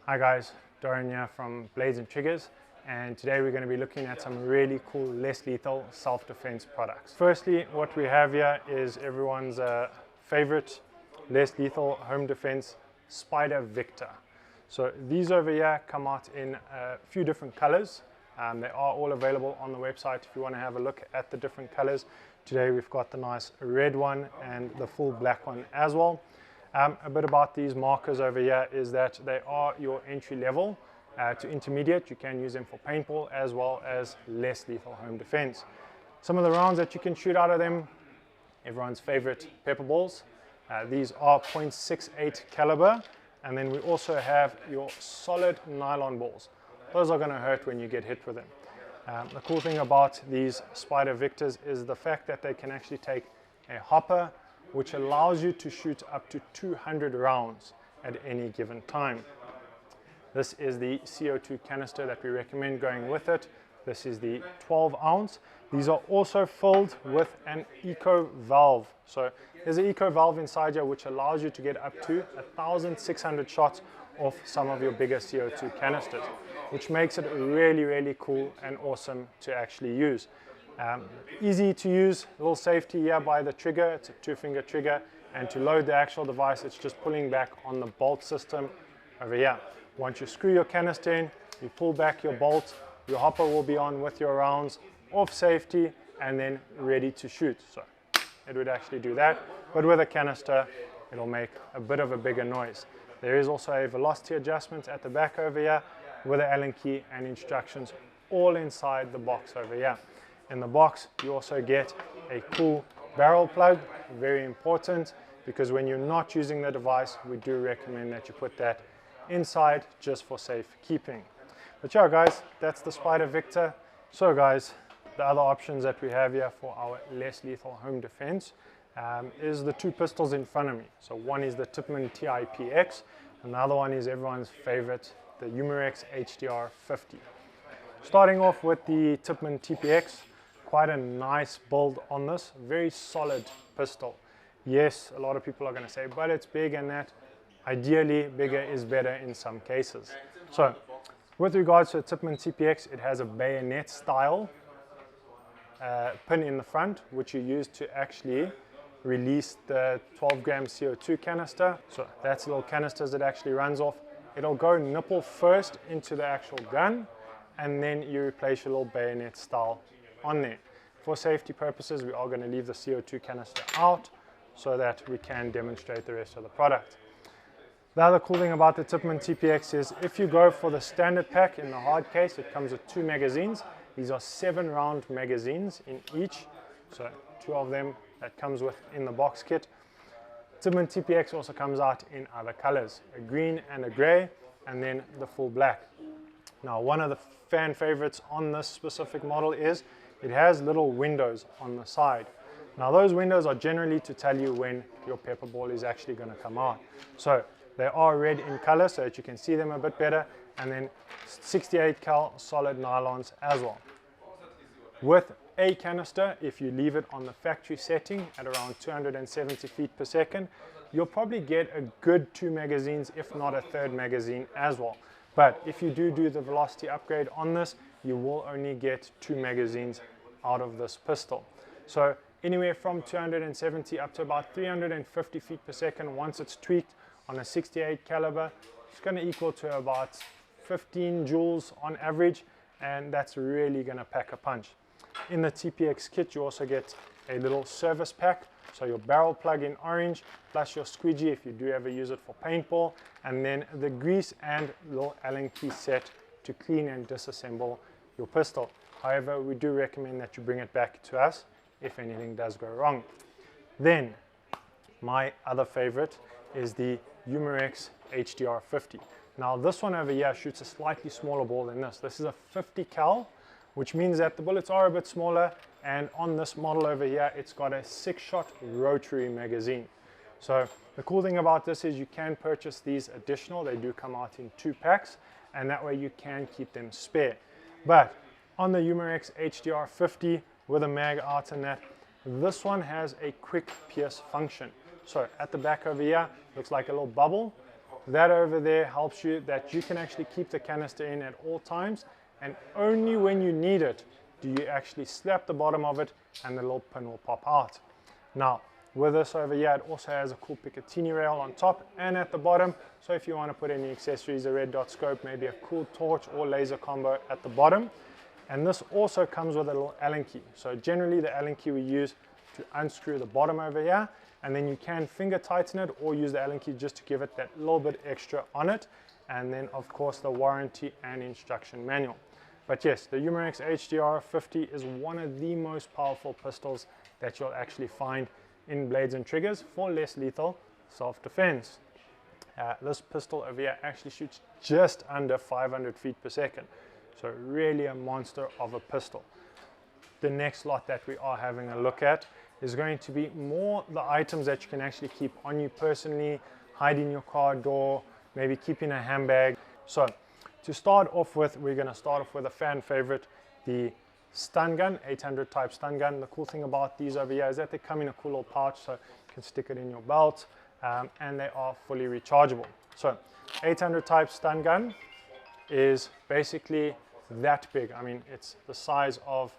Hi guys, Dorian here from Blades and Triggers, and today we're going to be looking at some really cool, less lethal self-defense products. Firstly, what we have here is everyone's favorite less lethal home defense Spyder Victor. So these over here come out in a few different colors. They are all available on the website if you want to have a look at the different colors. Today we've got the nice red one and the full black one as well. A bit about these markers over here is that they are your entry level to intermediate. You can use them for paintball as well as less lethal home defense. Some of the rounds that you can shoot out of them, everyone's favorite pepper balls. These are .68 caliber, and then we also have your solid nylon balls. Those are going to hurt when you get hit with them. The cool thing about these Spyder Victors is the fact that they can actually take a hopper, which allows you to shoot up to 200 rounds at any given time. This is the CO2 canister that we recommend going with it. This is the 12 ounce. These are also filled with an eco valve. So there's an eco valve inside here which allows you to get up to 1,600 shots off some of your bigger CO2 canisters, which makes it really, really cool and awesome to actually use. Easy to use, a little safety here by the trigger. It's a 2-finger trigger, and to load the actual device it's just pulling back on the bolt system over here. Once you screw your canister in, you pull back your bolt, your hopper will be on with your rounds off safety and then ready to shoot. So it would actually do that, but with a canister it'll make a bit of a bigger noise. There is also a velocity adjustment at the back over here with an Allen key and instructions all inside the box over here. In the box you also get a cool barrel plug, very important, because when you're not using the device we do recommend that you put that inside just for safe keeping. But yeah guys, that's the Spyder Victor. So guys, the other options that we have here for our less lethal home defense is the two pistols in front of me. So one is the Tippmann TPX and the other one is everyone's favorite, the Umarex HDR 50. Starting off with the Tippmann TPX, quite a nice build on this, very solid pistol. Yes, a lot of people are going to say, but it's big and that. Ideally, bigger is better in some cases. So, with regards to the Tippmann TPX, it has a bayonet-style pin in the front, which you use to actually release the 12-gram CO2 canister. So that's the little canisters it actually runs off. It'll go nipple first into the actual gun, and then you replace your little bayonet style on there. For safety purposes, we are going to leave the CO2 canister out so that we can demonstrate the rest of the product. The other cool thing about the Tippmann TPX is if you go for the standard pack in the hard case, it comes with 2 magazines. These are 7-round magazines in each, so 2 of them that comes with in the box kit. Tippmann TPX also comes out in other colors, a green and a gray, and then the full black. Now, one of the fan favorites on this specific model is it has little windows on the side. Now, those windows are generally to tell you when your pepper ball is actually going to come out. So they are red in color so that you can see them a bit better, and then 68 cal solid nylons as well. With a canister, if you leave it on the factory setting at around 270 feet per second, you'll probably get a good 2 magazines, if not a 3rd magazine as well. But if you do the velocity upgrade on this, you will only get 2 magazines out of this pistol. So anywhere from 270 up to about 350 feet per second once it's tweaked on a 68 caliber, it's going to equal to about 15 joules on average, and that's really going to pack a punch. In the TPX kit you also get a little service pack, so your barrel plug in orange, plus your squeegee if you do ever use it for paintball, and then the grease and little Allen key set to clean and disassemble your pistol. However, we do recommend that you bring it back to us if anything does go wrong. Then, my other favorite is the Umarex HDR 50. Now this one over here shoots a slightly smaller ball than this. This is a 50 cal, which means that the bullets are a bit smaller, and on this model over here it's got a 6-shot rotary magazine. So the cool thing about this is you can purchase these additional. They do come out in 2 packs, and that way you can keep them spare. But on the Umarex HDR 50 with a mag out and that, this one has a quick pierce function. So at the back over here looks like a little bubble. That over there helps you that you can actually keep the canister in at all times, and only when you need it do you actually slap the bottom of it and the little pin will pop out. Now with this over here, it also has a cool Picatinny rail on top and at the bottom, so if you want to put any accessories, a red dot scope, maybe a cool torch or laser combo at the bottom. And this also comes with a little Allen key. So generally the Allen key we use to unscrew the bottom over here, and then you can finger tighten it or use the Allen key just to give it that little bit extra on it. And then of course the warranty and instruction manual. But yes, the Umarex HDR 50 is one of the most powerful pistols that you'll actually find in blades and triggers for less lethal self-defense. This pistol over here actually shoots just under 500 feet per second. So really a monster of a pistol. The next lot that we are having a look at is going to be more the items that you can actually keep on you personally, hide in your car door, maybe keep in a handbag. So to start off with, we're going to start off with a fan favorite, the stun gun, 800 type stun gun. The cool thing about these over here is that they come in a cool little pouch, so you can stick it in your belt, and they are fully rechargeable. So 800 type stun gun is basically that big. I mean, it's the size of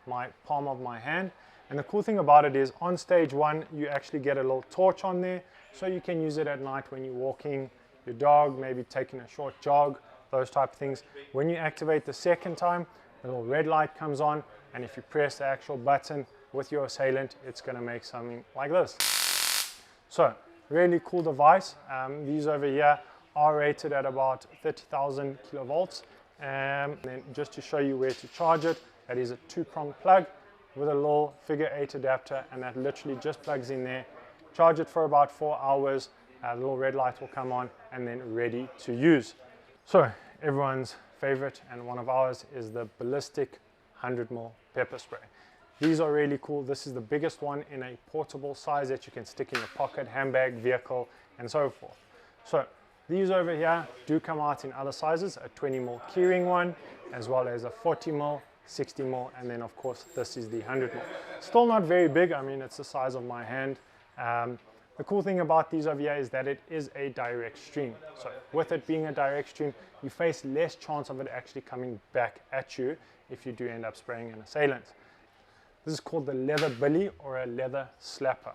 my palm of my hand. And the cool thing about it is on stage one, you actually get a little torch on there, so you can use it at night when you're walking your dog, maybe taking a short jog, those type of things. When you activate the second time, the little red light comes on, and if you press the actual button with your assailant, it's going to make something like this. So really cool device. These over here are rated at about 30,000 kilovolts. And then just to show you where to charge it, that is a 2-prong plug with a little figure 8 adapter, and that literally just plugs in there. Charge it for about 4 hours, the little red light will come on, and then ready to use. So everyone's favorite and one of ours is the ballistic 100mm pepper spray. These are really cool. This is the biggest one in a portable size that you can stick in your pocket, handbag, vehicle, and so forth. So these over here do come out in other sizes, a 20mm keyring one, as well as a 40mm, 60mm, and then of course this is the 100mm. Still not very big. I mean, it's the size of my hand. The cool thing about these over here is that it is a direct stream. So with it being a direct stream, you face less chance of it actually coming back at you if you do end up spraying an assailant. This is called the leather billy or a leather slapper.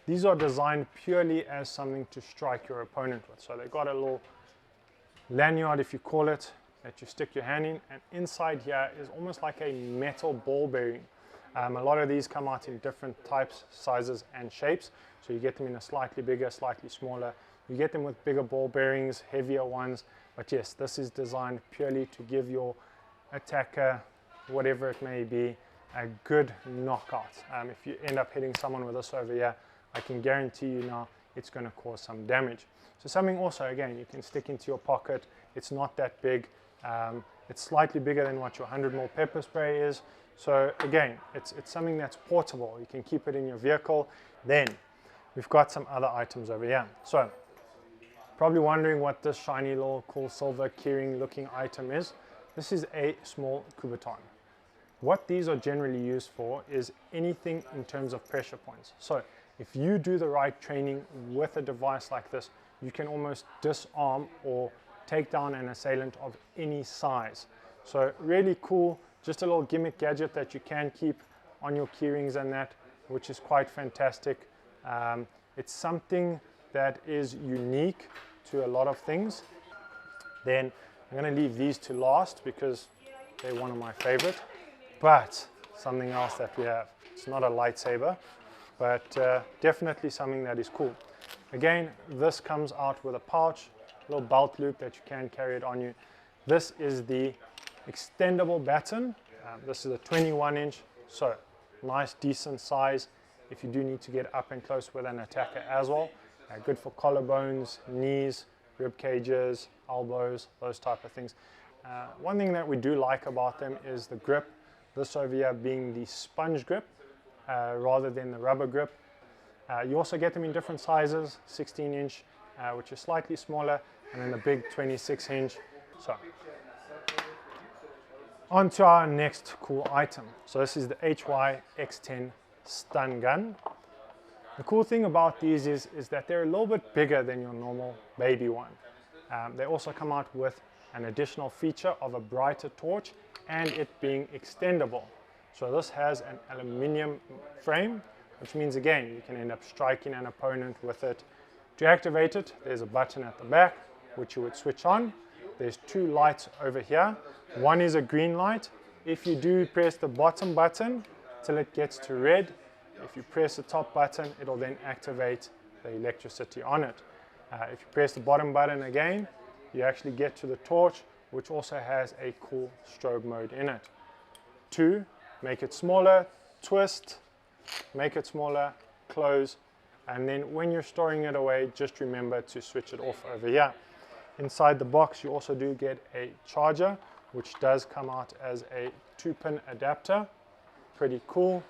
These are designed purely as something to strike your opponent with. So they've got a little lanyard, if you call it, that you stick your hand in, and inside here is almost like a metal ball bearing. A lot of these come out in different types, sizes, and shapes. So you get them in a slightly bigger, slightly smaller. You get them with bigger ball bearings, heavier ones. But yes, this is designed purely to give your attacker, whatever it may be, a good knockout. If you end up hitting someone with this over here, I can guarantee you now it's going to cause some damage. So something also, again, you can stick into your pocket. It's not that big. It's slightly bigger than what your 100mm pepper spray is. So again, it's something that's portable. You can keep it in your vehicle. Then we've got some other items over here. So probably wondering what this shiny little cool silver keyring looking item is. This is a small Kubaton. What these are generally used for is anything in terms of pressure points. So if you do the right training with a device like this, you can almost disarm or take down an assailant of any size. So really cool, just a little gimmick gadget that you can keep on your keyrings and that, which is quite fantastic. It's something that is unique to a lot of things. Then I'm going to leave these to last because they're one of my favorite. But something else that we have, it's not a lightsaber, but definitely something that is cool. Again, this comes out with a pouch, a little belt loop that you can carry it on you. This is the extendable baton. This is a 21-inch, so nice, decent size if you do need to get up and close with an attacker as well. Good for collarbones, knees, rib cages, elbows, those type of things. One thing that we do like about them is the grip. This over here being the sponge grip rather than the rubber grip. You also get them in different sizes, 16-inch, which is slightly smaller, and then the big 26-inch. So, on to our next cool item. So this is the HY X10 stun gun. The cool thing about these is that they're a little bit bigger than your normal baby one. They also come out with an additional feature of a brighter torch and it being extendable. So this has an aluminium frame, which means again you can end up striking an opponent with it. To activate it, there's a button at the back which you would switch on. There's two lights over here. One is a green light. If you do press the bottom button till it gets to red, if you press the top button, it'll then activate the electricity on it. If you press the bottom button again, you actually get to the torch, which also has a cool strobe mode in it. 2, make it smaller, twist, make it smaller, close, and then when you're storing it away, just remember to switch it off over here. Inside the box, you also do get a charger, which does come out as a 2-pin adapter. Pretty cool.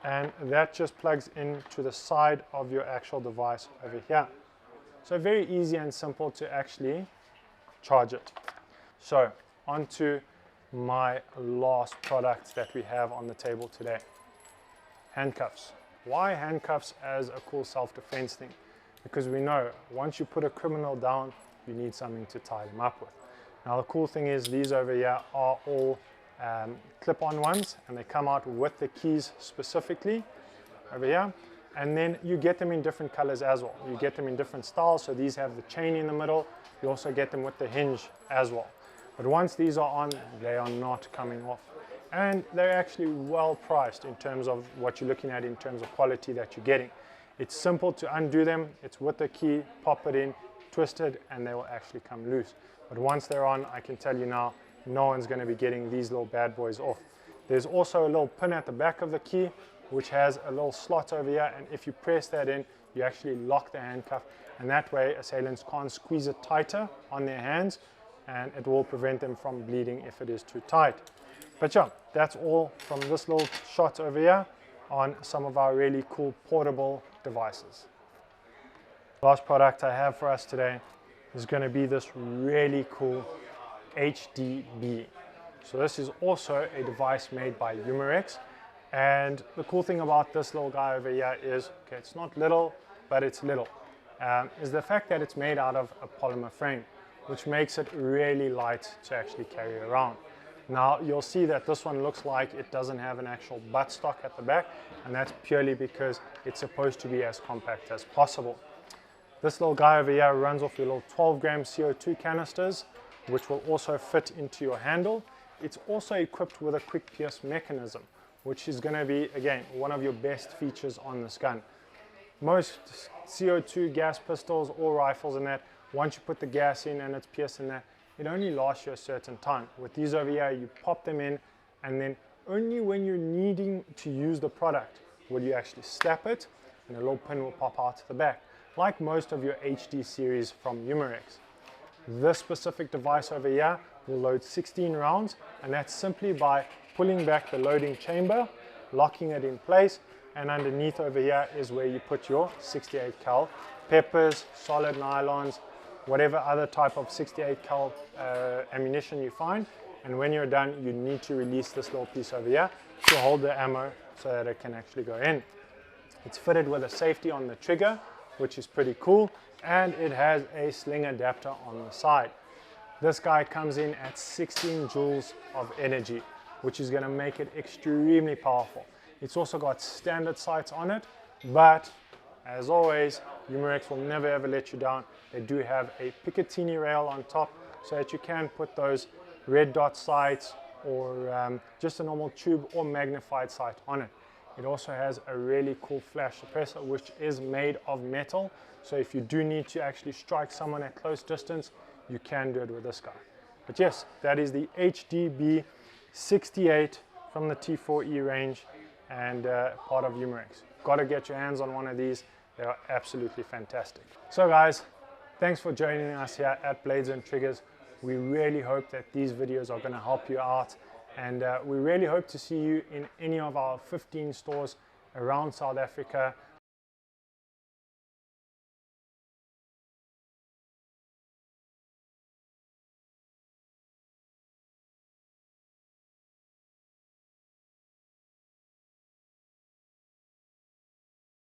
And that just plugs into the side of your actual device over here. So very easy and simple to actually charge it. So on to my last product that we have on the table today. Handcuffs. Why handcuffs as a cool self-defense thing? Because we know once you put a criminal down, you need something to tie them up with. Now the cool thing is these over here are all clip-on ones, and they come out with the keys specifically over here, and then you get them in different colors as well. You get them in different styles, so these have the chain in the middle. You also get them with the hinge as well. But once these are on, they are not coming off, and they're actually well priced in terms of what you're looking at in terms of quality that you're getting. It's simple to undo them. It's with the key, pop it in, twist it, and they will actually come loose. But once they're on, I can tell you now, no one's going to be getting these little bad boys off. There's also a little pin at the back of the key, which has a little slot over here, and if you press that in, you actually lock the handcuff, and that way assailants can't squeeze it tighter on their hands, and it will prevent them from bleeding if it is too tight. But yeah, that's all from this little shot over here on some of our really cool portable devices. Last product I have for us today is going to be this really cool HDB. So this is also a device made by Umarex, and the cool thing about this little guy over here is, okay, it's not little, but it's little, is the fact that it's made out of a polymer frame, which makes it really light to actually carry around. Now you'll see that this one looks like it doesn't have an actual buttstock at the back, and that's purely because it's supposed to be as compact as possible. This little guy over here runs off your little 12-gram CO2 canisters, which will also fit into your handle. It's also equipped with a quick pierce mechanism, which is going to be, again, one of your best features on this gun. Most CO2 gas pistols or rifles and that, once you put the gas in and it's pierced in that, it only lasts you a certain time. With these over here, you pop them in, and then only when you're needing to use the product will you actually slap it, and a little pin will pop out to the back, like most of your HD series from Umarex. This specific device over here will load 16 rounds, and that's simply by pulling back the loading chamber, locking it in place, and underneath over here is where you put your 68 cal peppers, solid nylons, whatever other type of 68 cal ammunition you find. And when you're done, you need to release this little piece over here to hold the ammo so that it can actually go in. It's fitted with a safety on the trigger, which is pretty cool, and it has a sling adapter on the side. This guy comes in at 16 joules of energy, which is going to make it extremely powerful. It's also got standard sights on it, but as always, Umarex will never ever let you down. They do have a Picatinny rail on top so that you can put those red dot sights or just a normal tube or magnified sight on it. It also has a really cool flash suppressor, which is made of metal. So if you do need to actually strike someone at close distance, you can do it with this guy. But yes, that is the HDB 68 from the T4E range and part of Umarex. Got to get your hands on one of these. They are absolutely fantastic. So guys, thanks for joining us here at Blades and Triggers. We really hope that these videos are going to help you out, and we really hope to see you in any of our 15 stores around South Africa.